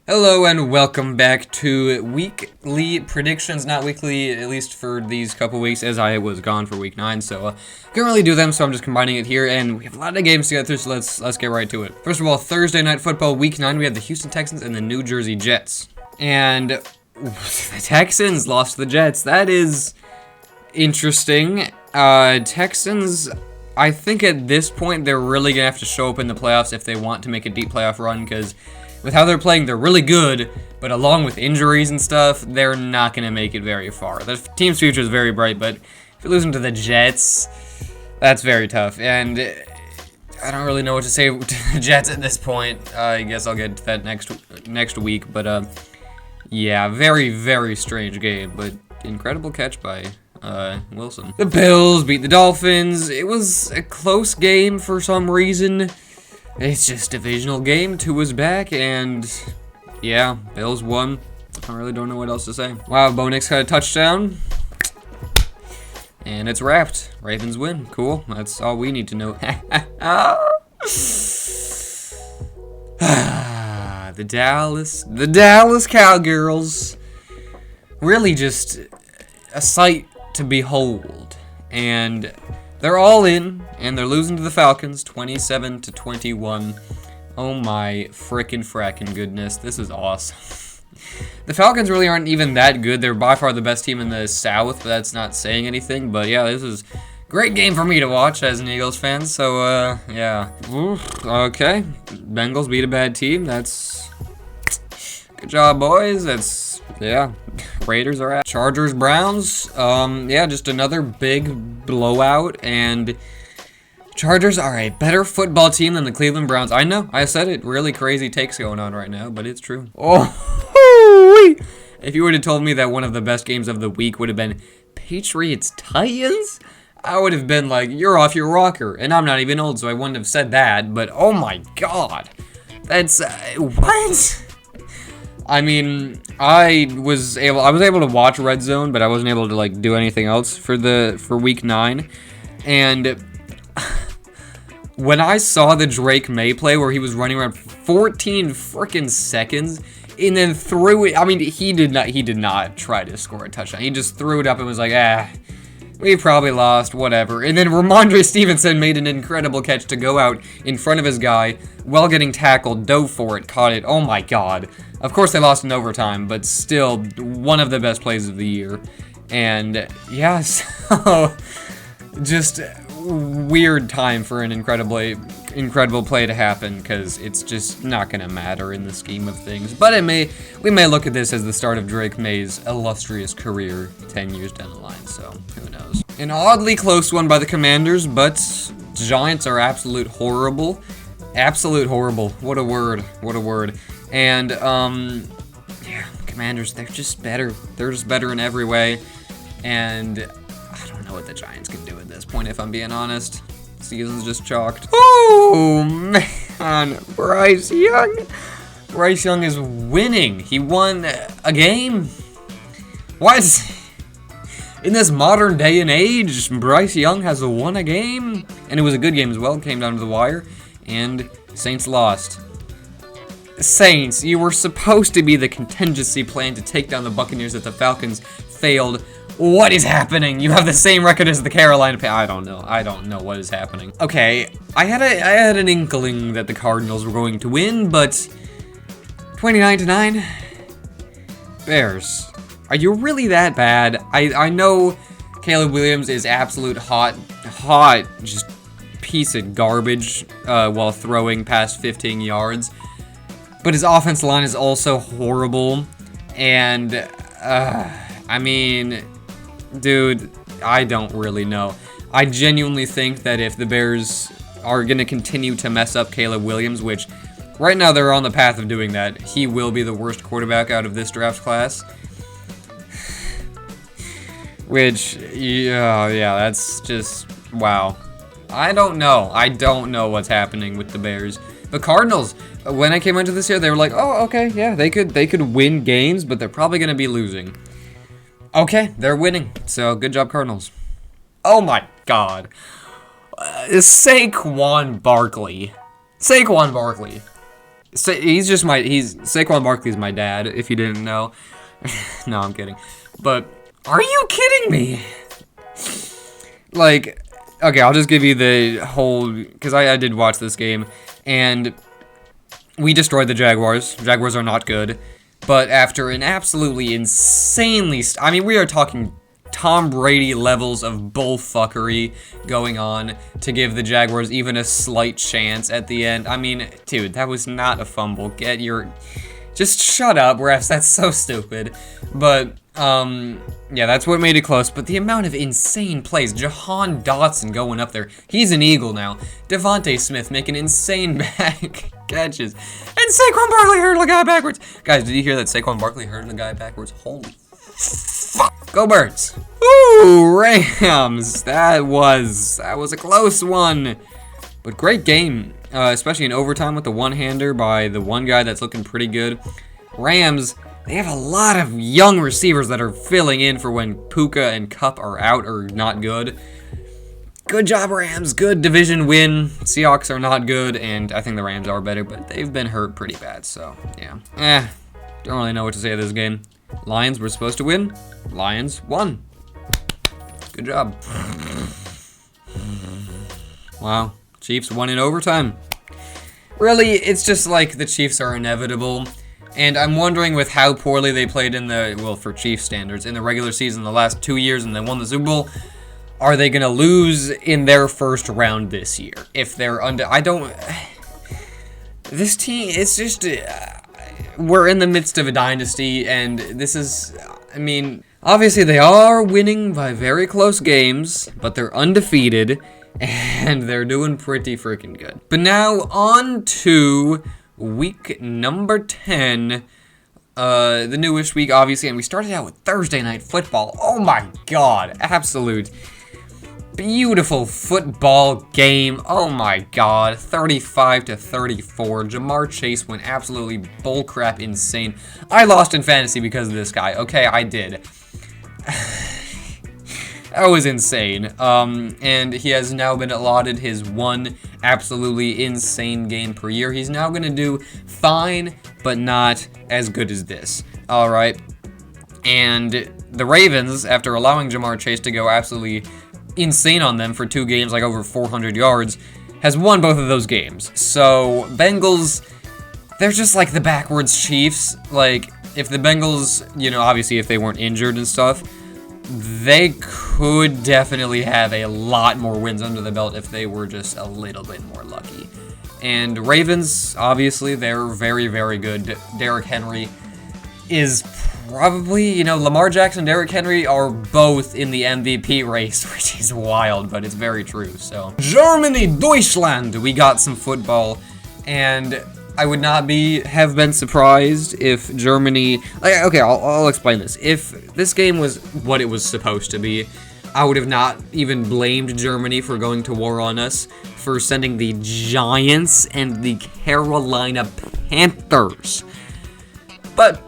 Hello and welcome back to weekly predictions, not weekly, at least for these couple weeks, as I was gone for week 9, so couldn't really do them, so I'm just combining it here, and we have a lot of games to get through, so let's get right to it. First of all, Thursday Night Football, week 9, we have the Houston Texans and the New Jersey Jets, and the Texans lost to the Jets. That is interesting. Texans, I think at this point, they're really gonna have to show up in the playoffs if they want to make a deep playoff run, because with how they're playing, they're really good, but along with injuries and stuff, they're not going to make it very far. The team's future is very bright, but if you're losing to the Jets, that's very tough. And I don't really know what to say to the Jets at this point. I guess I'll get to that next week. But yeah, very, very strange game, but incredible catch by Wilson. The Bills beat the Dolphins. It was a close game for some reason. It's just divisional game. Tua is back, and yeah, Bills won. I really don't know what else to say. Wow, Bo Nix had a touchdown, and it's wrapped. Ravens win. Cool. That's all we need to know. The Dallas Cowgirls, really just a sight to behold, and they're all in, and they're losing to the Falcons, 27-21. Oh my frickin' goodness, this is awesome. The Falcons really aren't even that good. They're by far the best team in the South, but that's not saying anything. But yeah, this is a great game for me to watch as an Eagles fan, so yeah. Okay, Bengals beat a bad team. That's good job, boys. That's, yeah. Raiders are out. Chargers, Browns. Yeah, just another big blowout, and Chargers are a better football team than the Cleveland Browns. I know, I said it. Really crazy takes going on right now, but it's true. Oh, if you would have told me that one of the best games of the week would have been Patriots-Titans, I would have been like, you're off your rocker. And I'm not even old, so I wouldn't have said that, but oh my god. That's, what? I mean, I was able to watch Red Zone, but I wasn't able to like do anything else for week 9. And when I saw the Drake May play where he was running around 14 freaking seconds and then threw it, I mean, he did not try to score a touchdown. He just threw it up and was like, we probably lost, whatever. And then Ramondre Stevenson made an incredible catch to go out in front of his guy while getting tackled, dove for it, caught it. Oh my god. Of course they lost in overtime, but still one of the best plays of the year. And yeah, so just weird time for an incredible play to happen, because it's just not going to matter in the scheme of things. But we may look at this as the start of Drake May's illustrious career 10 years down the line, so who knows. An oddly close one by the Commanders, but Giants are absolute horrible. Absolute horrible. What a word. What a word. And, yeah, Commanders, they're just better. They're just better in every way. And I don't know what the Giants can do at this point, if I'm being honest. Season's just chalked. Oh, man. Bryce Young. Bryce Young is winning. He won a game. What? In this modern day and age, Bryce Young has won a game. And it was a good game as well. It came down to the wire. And Saints lost. Saints, you were supposed to be the contingency plan to take down the Buccaneers that the Falcons failed. What is happening? You have the same record as the Carolina I don't know what is happening. Okay, I had an inkling that the Cardinals were going to win, but 29-9? Bears, are you really that bad? I know Caleb Williams is absolute hot, just piece of garbage while throwing past 15 yards. But his offensive line is also horrible. And, I mean, dude, I don't really know. I genuinely think that if the Bears are going to continue to mess up Caleb Williams, which right now they're on the path of doing that, he will be the worst quarterback out of this draft class. Which, yeah, that's just, wow. I don't know. I don't know what's happening with the Bears. The Cardinals, when I came into this year, they were like, oh, okay, yeah, they could win games, but they're probably going to be losing. Okay, they're winning, so good job, Cardinals. Oh my god. Saquon Barkley. Saquon Barkley's my dad, if you didn't know. No, I'm kidding. But, are you kidding me? Like, okay, I'll just give you the whole, because I did watch this game, and we destroyed the Jaguars. Jaguars are not good. But after an absolutely insanely, I mean, we are talking Tom Brady levels of bullfuckery going on to give the Jaguars even a slight chance at the end. I mean, dude, that was not a fumble. Just shut up, refs. That's so stupid. But, yeah, that's what made it close. But the amount of insane plays. Jahan Dotson going up there. He's an Eagle now. Devontae Smith making insane back catches. And Saquon Barkley hurdled the guy backwards. Guys, did you hear that Saquon Barkley hurdled the guy backwards? Holy fuck. Go Birds. Ooh, Rams. That was a close one. But great game. Especially in overtime with the one-hander by the one guy that's looking pretty good. Rams, they have a lot of young receivers that are filling in for when Puka and Kupp are out or not good. Good job, Rams. Good division win. Seahawks are not good, and I think the Rams are better, but they've been hurt pretty bad, so, yeah. Don't really know what to say of this game. Lions were supposed to win. Lions won. Good job. Wow. Chiefs won in overtime. Really, it's just like the Chiefs are inevitable. And I'm wondering with how poorly they played for Chiefs standards, in the regular season the last 2 years and they won the Super Bowl, are they going to lose in their first round this year? If they're this team, it's just, we're in the midst of a dynasty, and this is, I mean, obviously they are winning by very close games, but they're undefeated, and they're doing pretty freaking good. But now, on to week number 10, the newest week, obviously, and we started out with Thursday Night Football. Oh my god, absolute beautiful football game. Oh my god, 35-34. Jamar Chase went absolutely bullcrap insane. I lost in fantasy because of this guy. Okay, I did. That was insane. And he has now been allotted his one absolutely insane game per year. He's now going to do fine, but not as good as this. All right. And the Ravens, after allowing Jamar Chase to go absolutely insane on them for 2 games, like over 400 yards, has won both of those games. So, Bengals, they're just like the backwards Chiefs. Like, if the Bengals, obviously if they weren't injured and stuff, they could definitely have a lot more wins under the belt if they were just a little bit more lucky. And Ravens, obviously, they're very, very good. Derrick Henry is probably, Lamar Jackson and Derrick Henry are both in the MVP race, which is wild, but it's very true. So, Germany, Deutschland, we got some football, and I would not have been surprised if Germany, okay, I'll explain this. If this game was what it was supposed to be, I would have not even blamed Germany for going to war on us, for sending the Giants and the Carolina Panthers. But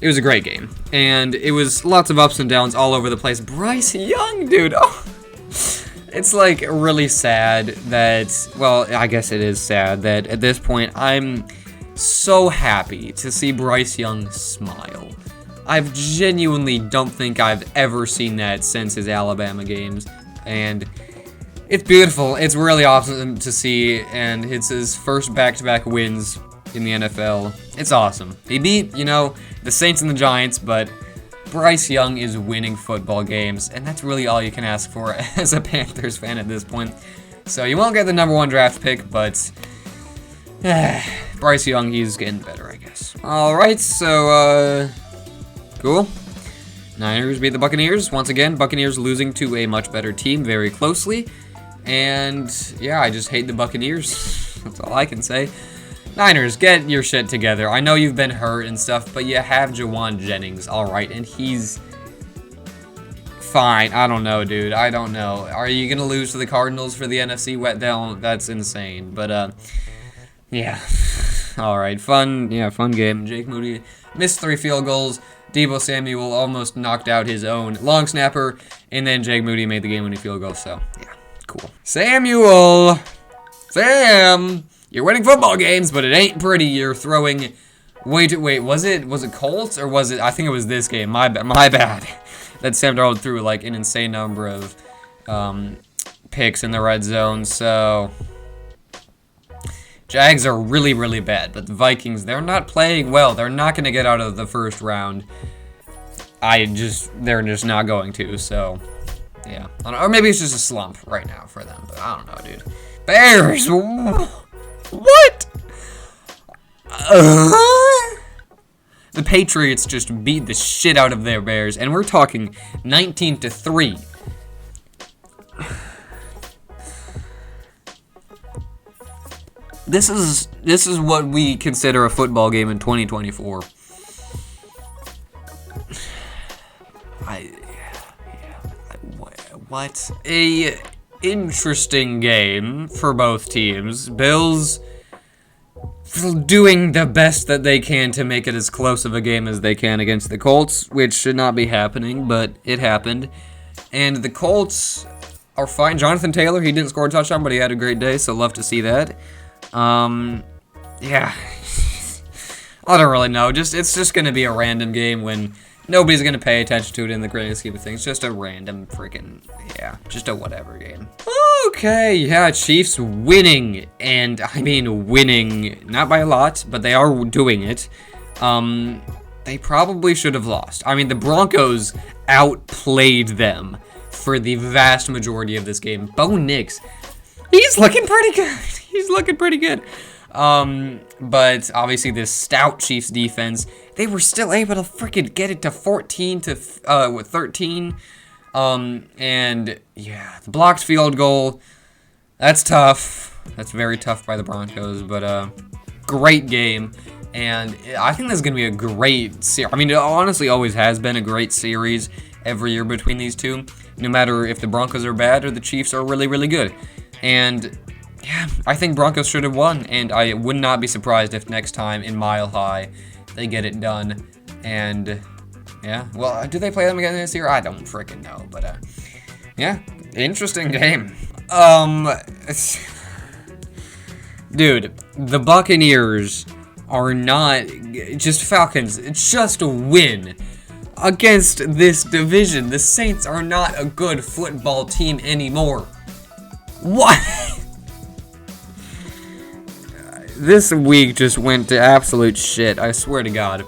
it was a great game, and it was lots of ups and downs all over the place. Bryce Young, dude, oh. It's like really sad that, well, I guess it is sad that at this point I'm so happy to see Bryce Young smile. I genuinely don't think I've ever seen that since his Alabama games, and it's beautiful. It's really awesome to see, and it's his first back-to-back wins in the NFL. It's awesome. He beat, the Saints and the Giants, but Bryce Young is winning football games, and that's really all you can ask for as a Panthers fan at this point. So you won't get the number 1 draft pick, but Bryce Young, he's getting better, I guess. Alright, so, cool. Niners beat the Buccaneers. Once again, Buccaneers losing to a much better team very closely. And, yeah, I just hate the Buccaneers. That's all I can say. Niners, get your shit together. I know you've been hurt and stuff, but you have Jawan Jennings, alright, and he's fine. I don't know, dude. I don't know. Are you going to lose to the Cardinals for the NFC West? That's insane. But, yeah. Alright, fun game. Jake Moody missed 3 field goals. Deebo Samuel almost knocked out his own long snapper, and then Jake Moody made the game-winning field goal, so, yeah, cool. Sam! You're winning football games, but it ain't pretty. You're throwing. Wait. Was it Colts or was it? I think it was this game. My bad. That Sam Darnold threw like an insane number of picks in the red zone. So Jags are really, really bad. But the Vikings, they're not playing well. They're not going to get out of the first round. They're just not going to. So yeah, or maybe it's just a slump right now for them. But I don't know, dude. Bears. What? The Patriots just beat the shit out of their Bears, and we're talking 19-3. This is what we consider a football game in 2024. What a interesting game for both teams. Bills doing the best that they can to make it as close of a game as they can against the Colts, which should not be happening, but it happened. And the Colts are fine. Jonathan Taylor, he didn't score a touchdown, but he had a great day, so love to see that. Yeah. I don't really know. It's just going to be a random game when nobody's going to pay attention to it in the grand scheme of things. Just a random freaking, just a whatever game. Okay, yeah, Chiefs winning, and I mean winning, not by a lot, but they are doing it. They probably should have lost. I mean, the Broncos outplayed them for the vast majority of this game. Bo Nix, he's looking pretty good. He's looking pretty good. But obviously this stout Chiefs defense, they were still able to freaking get it to 13. And yeah, the blocked field goal, that's tough. That's very tough by the Broncos, but great game. And I think this is going to be a great series. I mean, it honestly always has been a great series every year between these two, no matter if the Broncos are bad or the Chiefs are really, really good. And yeah, I think Broncos should have won, and I would not be surprised if next time in Mile High they get it done. And yeah, well, do they play them again this year? I don't freaking know, but yeah, interesting game. Dude, the Buccaneers are not just Falcons. It's just a win against this division. The Saints are not a good football team anymore. What? This week just went to absolute shit, I swear to God.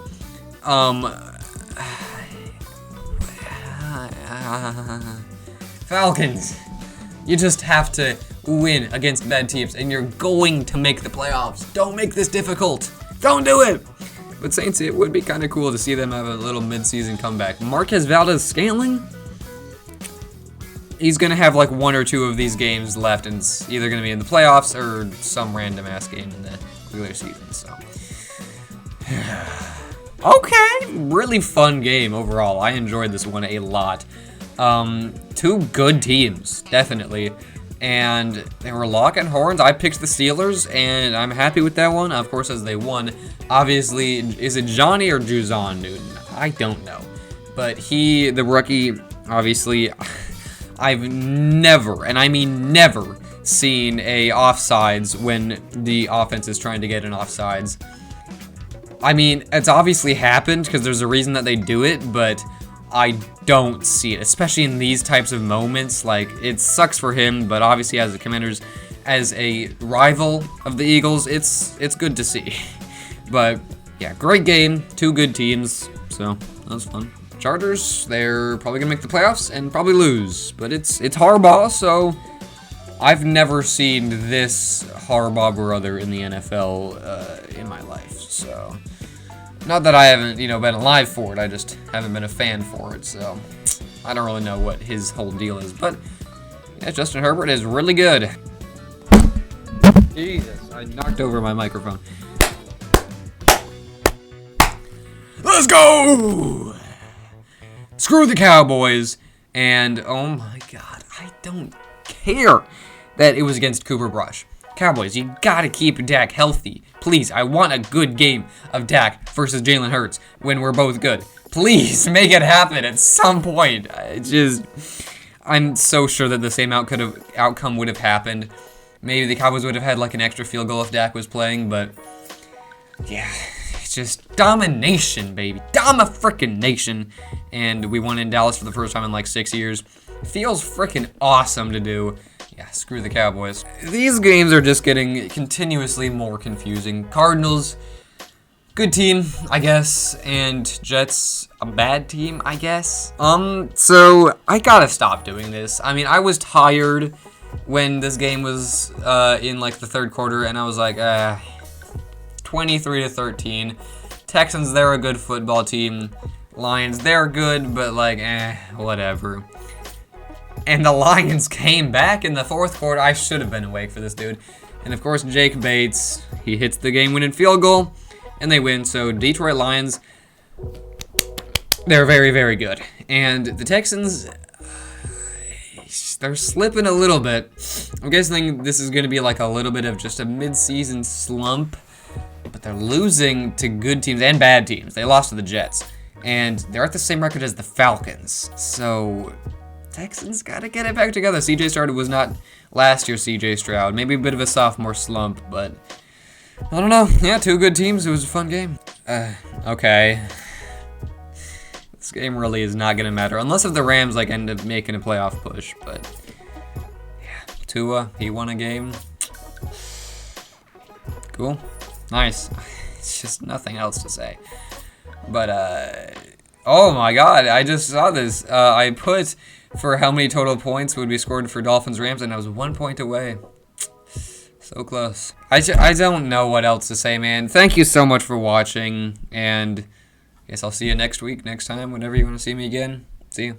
Falcons, you just have to win against bad teams, and you're going to make the playoffs. Don't make this difficult. Don't do it. But Saints, it would be kind of cool to see them have a little mid-season comeback. Marquez Valdes-Scantling, he's going to have like one or two of these games left, and it's either going to be in the playoffs or some random-ass game in the regular season, so. Okay, really fun game overall. I enjoyed this one a lot. Two good teams, definitely. And they were locking horns. I picked the Steelers, and I'm happy with that one, of course, as they won. Obviously, is it Johnny or Juzon Newton? I don't know. But the rookie, obviously, I've never, and I mean never, seen a offsides when the offense is trying to get an offsides. I mean, it's obviously happened because there's a reason that they do it, but I don't see it, especially in these types of moments. Like, it sucks for him, but obviously as the Commanders, as a rival of the Eagles, it's good to see. But yeah, great game, two good teams, so that was fun. Chargers, they're probably gonna make the playoffs and probably lose, but it's Harbaugh, so I've never seen this Harbaugh brother in the NFL in my life, so. Not that I haven't, been alive for it, I just haven't been a fan for it, so I don't really know what his whole deal is, but yeah, Justin Herbert is really good. Jesus, I knocked over my microphone. Let's go! Screw the Cowboys, and oh my God, I don't care that it was against Cooper Rush. Cowboys, you gotta keep Dak healthy. Please, I want a good game of Dak versus Jalen Hurts when we're both good. Please, make it happen at some point. I'm so sure that the same outcome would have happened maybe the Cowboys would have had like an extra field goal if Dak was playing, but yeah, it's just domination, baby. Doma-frickin-nation. And we won in Dallas for the first time in like 6 years. Feels frickin' awesome to do. Yeah, screw the Cowboys. These games are just getting continuously more confusing. Cardinals, good team, I guess, and Jets, a bad team, I guess. So I gotta stop doing this. I mean, I was tired when this game was in like the third quarter, and I was like, 23-13. Texans, they're a good football team. Lions, they're good, but like, whatever. And the Lions came back in the fourth quarter. I should have been awake for this, dude. And of course, Jake Bates, he hits the game-winning field goal, and they win. So Detroit Lions, they're very, very good. And the Texans, they're slipping a little bit. I'm guessing this is going to be like a little bit of just a mid-season slump. But they're losing to good teams and bad teams. They lost to the Jets. And they're at the same record as the Falcons. So Texans got to get it back together. CJ Stroud was not last year's CJ Stroud. Maybe a bit of a sophomore slump, but I don't know. Yeah, two good teams. It was a fun game. Okay. This game really is not going to matter. Unless if the Rams like end up making a playoff push. But yeah, Tua, he won a game. Cool. Nice. It's just nothing else to say. But, oh my god, I just saw this. I put for how many total points would be scored for Dolphins-Rams, and I was 1 point away. So close. I don't know what else to say, man. Thank you so much for watching, and I guess I'll see you next week, next time, whenever you want to see me again. See you.